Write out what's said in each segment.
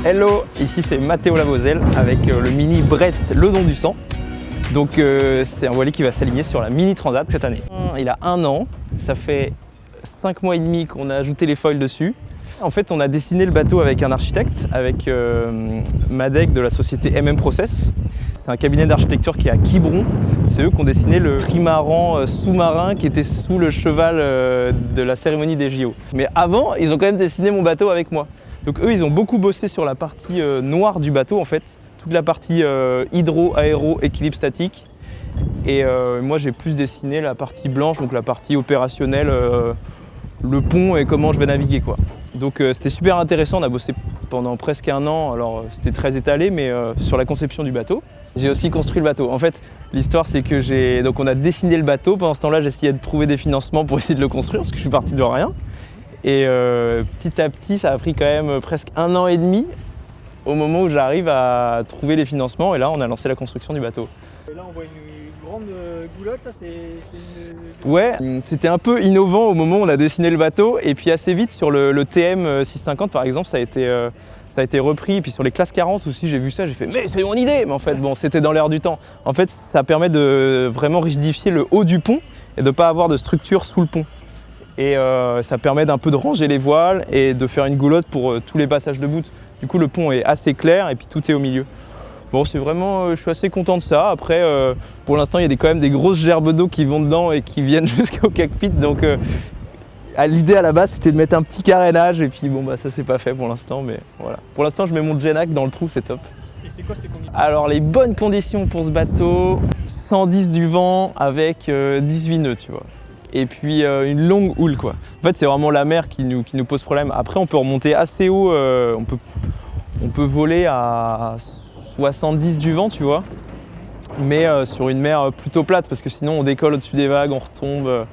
Hello, ici c'est Mathéo Lavozelle avec le mini Bretz Le Don du Sang. Donc c'est un voilier qui va s'aligner sur la Mini Transat cette année. Il a 1 an, ça fait 5 mois et demi qu'on a ajouté les foils dessus. En fait, on a dessiné le bateau avec un architecte, avec Madec de la société MM Process. C'est un cabinet d'architecture qui est à Quiberon. C'est eux qui ont dessiné le trimaran sous-marin qui était sous le cheval de la cérémonie des JO. Mais avant, ils ont quand même dessiné mon bateau avec moi. Donc eux, ils ont beaucoup bossé sur la partie noire du bateau en fait. Toute la partie hydro, aéro, équilibre statique. Et moi, j'ai plus dessiné la partie blanche, donc la partie opérationnelle, le pont et comment je vais naviguer, quoi. Donc c'était super intéressant, on a bossé pendant presque 1 an, alors c'était très étalé, mais sur la conception du bateau. J'ai aussi construit le bateau. En fait, l'histoire c'est que on a dessiné le bateau, pendant ce temps-là j'essayais de trouver des financements pour essayer de le construire, parce que je suis parti de rien. Et petit à petit, ça a pris quand même presque 1 an et demi au moment où j'arrive à trouver les financements, et là on a lancé la construction du bateau. Et là on voit une grande goulotte, là c'est une... Ouais, c'était un peu innovant au moment où on a dessiné le bateau, et puis assez vite sur le TM 650 par exemple, ça a été repris, et puis sur les classes 40 aussi j'ai vu ça, j'ai fait mais c'est mon idée, mais en fait bon c'était dans l'air du temps. En fait ça permet de vraiment rigidifier le haut du pont et de ne pas avoir de structure sous le pont. Et ça permet d'un peu de ranger les voiles et de faire une goulotte pour tous les passages de bout. Du coup le pont est assez clair et puis tout est au milieu. Bon, c'est vraiment, je suis assez content de ça. Après, pour l'instant, il y a quand même des grosses gerbes d'eau qui vont dedans et qui viennent jusqu'au cockpit. Donc, l'idée à la base, c'était de mettre un petit carénage. Et puis, bon, bah, ça, c'est pas fait pour l'instant. Mais voilà. Pour l'instant, je mets mon Genac dans le trou, c'est top. Et c'est quoi ces conditions? Alors, les bonnes conditions pour ce bateau, 110 du vent avec 18 nœuds, tu vois. Et puis, une longue houle, quoi. En fait, c'est vraiment la mer qui nous pose problème. Après, on peut remonter assez haut. On peut voler à 70 du vent, tu vois, mais sur une mer plutôt plate, parce que sinon on décolle au-dessus des vagues, on retombe.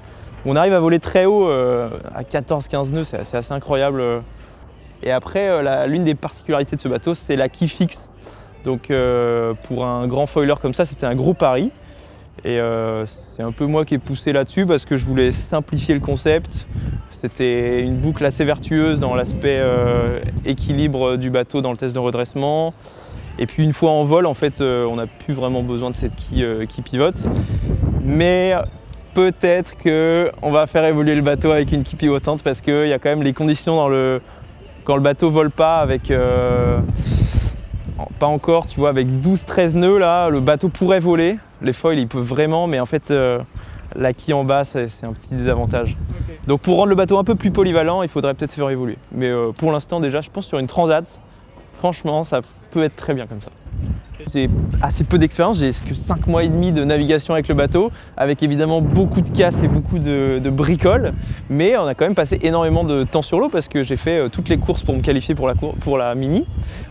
On arrive à voler très haut, à 14-15 nœuds, c'est assez incroyable. Et après, l'une des particularités de ce bateau, c'est la quille fixe. Donc pour un grand foiler comme ça, c'était un gros pari. Et c'est un peu moi qui ai poussé là-dessus, parce que je voulais simplifier le concept. C'était une boucle assez vertueuse dans l'aspect équilibre du bateau dans le test de redressement. Et puis une fois en vol, en fait, on n'a plus vraiment besoin de cette quille qui pivote. Mais peut-être qu'on va faire évoluer le bateau avec une quille pivotante, parce qu'il y a quand même les conditions quand le bateau vole pas avec... pas encore, tu vois, avec 12-13 nœuds, là, le bateau pourrait voler. Les foils, ils peuvent vraiment, mais en fait, la quille en bas, c'est un petit désavantage. Okay. Donc pour rendre le bateau un peu plus polyvalent, il faudrait peut-être faire évoluer. Mais pour l'instant, déjà, je pense sur une transat, franchement, ça peut être très bien comme ça. J'ai assez peu d'expérience, j'ai que 5 mois et demi de navigation avec le bateau, avec évidemment beaucoup de casses et beaucoup de bricoles, mais on a quand même passé énormément de temps sur l'eau, parce que j'ai fait toutes les courses pour me qualifier pour la Mini,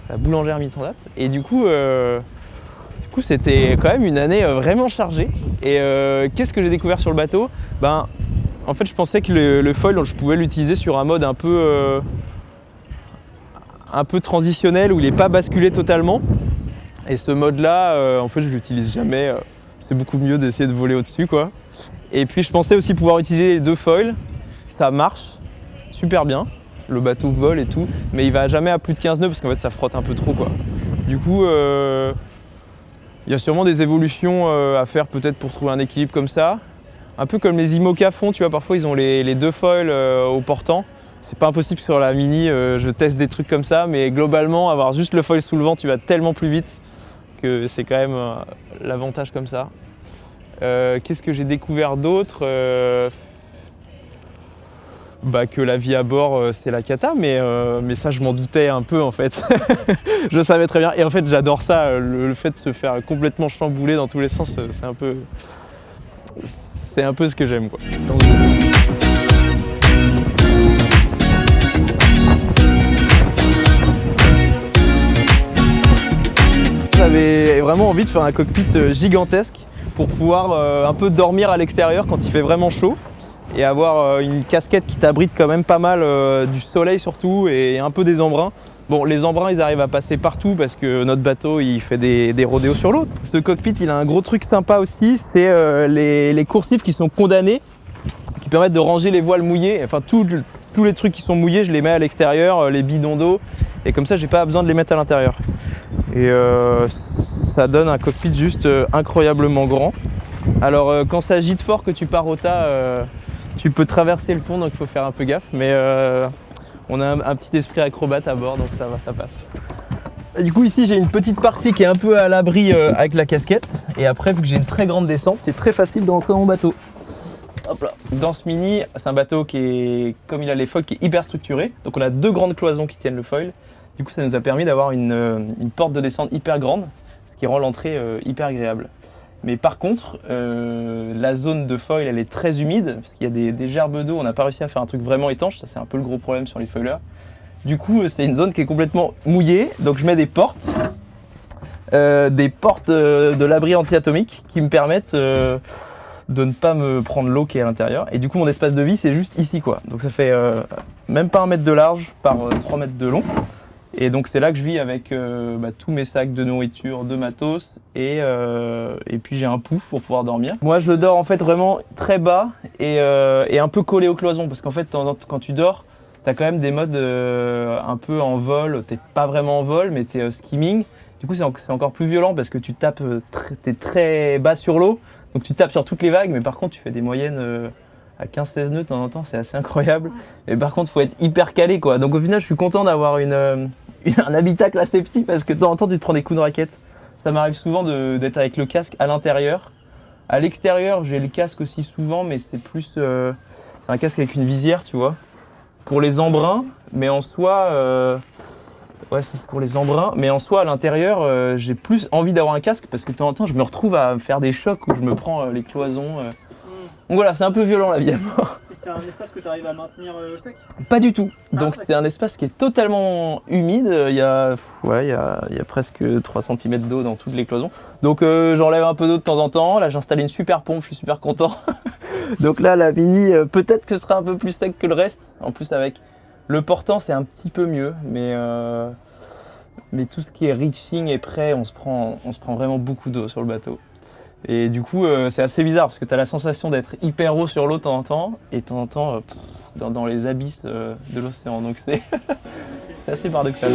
la Boulangère Mini Transat, et du coup c'était quand même une année vraiment chargée. Et qu'est-ce que j'ai découvert sur le bateau? En fait, je pensais que le foil, je pouvais l'utiliser sur un mode un peu transitionnel, où il n'est pas basculé totalement. Et ce mode-là, en fait, je l'utilise jamais. C'est beaucoup mieux d'essayer de voler au-dessus, quoi. Et puis, je pensais aussi pouvoir utiliser les 2 foils. Ça marche super bien. Le bateau vole et tout, mais il va jamais à plus de 15 nœuds, parce qu'en fait, ça frotte un peu trop, quoi. Du coup, il y a sûrement des évolutions à faire peut-être pour trouver un équilibre comme ça. Un peu comme les IMOCA font, tu vois, parfois ils ont les 2 foils au portant. C'est pas impossible sur la Mini, je teste des trucs comme ça, mais globalement, avoir juste le foil sous le vent, tu vas tellement plus vite que c'est quand même l'avantage comme ça. Qu'est-ce que j'ai découvert d'autre? Que la vie à bord, c'est la cata, mais ça, je m'en doutais un peu en fait. Je savais très bien. Et en fait, j'adore ça, le fait de se faire complètement chambouler dans tous les sens, c'est un peu ce que j'aime, quoi. Donc, j'avais vraiment envie de faire un cockpit gigantesque pour pouvoir un peu dormir à l'extérieur quand il fait vraiment chaud, et avoir une casquette qui t'abrite quand même pas mal du soleil surtout, et un peu des embruns. Bon, les embruns, ils arrivent à passer partout parce que notre bateau, il fait des rodéos sur l'eau. Ce cockpit, il a un gros truc sympa aussi, c'est les coursifs qui sont condamnés, qui permettent de ranger les voiles mouillées. Enfin, tous les trucs qui sont mouillés, je les mets à l'extérieur, les bidons d'eau, et comme ça j'ai pas besoin de les mettre à l'intérieur. Et ça donne un cockpit juste incroyablement grand. Alors quand ça agite fort, que tu pars au tas, tu peux traverser le pont, donc il faut faire un peu gaffe, mais on a un petit esprit acrobate à bord, donc ça va, ça passe. Et du coup ici j'ai une petite partie qui est un peu à l'abri avec la casquette, et après vu que j'ai une très grande descente, c'est très facile de rentrer dans mon bateau. Hop là. Dans ce Mini, c'est un bateau qui est, comme il a les foils, qui est hyper structuré. Donc on a 2 grandes cloisons qui tiennent le foil. Du coup ça nous a permis d'avoir une porte de descente hyper grande, ce qui rend l'entrée hyper agréable. Mais par contre, la zone de foil elle est très humide, parce qu'il y a des gerbes d'eau, on n'a pas réussi à faire un truc vraiment étanche, ça c'est un peu le gros problème sur les foilers. Du coup c'est une zone qui est complètement mouillée, donc je mets des portes de l'abri anti-atomique qui me permettent de ne pas me prendre l'eau qui est à l'intérieur. Et du coup mon espace de vie c'est juste ici quoi. Donc ça fait même pas 1 mètre de large par 3 mètres de long. Et donc c'est là que je vis avec tous mes sacs de nourriture, de matos et puis j'ai un pouf pour pouvoir dormir. Moi je dors en fait vraiment très bas et un peu collé aux cloisons parce qu'en fait quand tu dors, t'as quand même des modes un peu en vol, t'es pas vraiment en vol mais t'es skimming. Du coup c'est encore plus violent parce que tu tapes, t'es très bas sur l'eau. Donc tu tapes sur toutes les vagues, mais par contre tu fais des moyennes à 15-16 nœuds de temps en temps, c'est assez incroyable. Et par contre il faut être hyper calé quoi. Donc au final je suis content d'avoir un habitacle assez petit parce que de temps en temps tu te prends des coups de raquette. Ça m'arrive souvent d'être avec le casque à l'intérieur. À l'extérieur j'ai le casque aussi souvent, mais c'est plus c'est un casque avec une visière tu vois. Pour les embruns, mais en soi... ouais, ça c'est pour les embruns, mais en soi à l'intérieur, j'ai plus envie d'avoir un casque parce que de temps en temps je me retrouve à me faire des chocs où je me prends les cloisons. Donc voilà, c'est un peu violent la vie à bord. C'est un espace que tu arrives à maintenir sec? Pas du tout. Donc c'est un espace qui est totalement humide. Il y a presque 3 cm d'eau dans toutes les cloisons. Donc j'enlève un peu d'eau de temps en temps. Là j'ai installé une super pompe, je suis super content. Donc là la Mini, peut-être que ce sera un peu plus sec que le reste. En plus avec le portant c'est un petit peu mieux, mais tout ce qui est reaching et prêt, on se prend vraiment beaucoup d'eau sur le bateau. Et du coup c'est assez bizarre parce que tu as la sensation d'être hyper haut sur l'eau de temps en temps et de temps en temps dans les abysses de l'océan. Donc c'est assez paradoxal.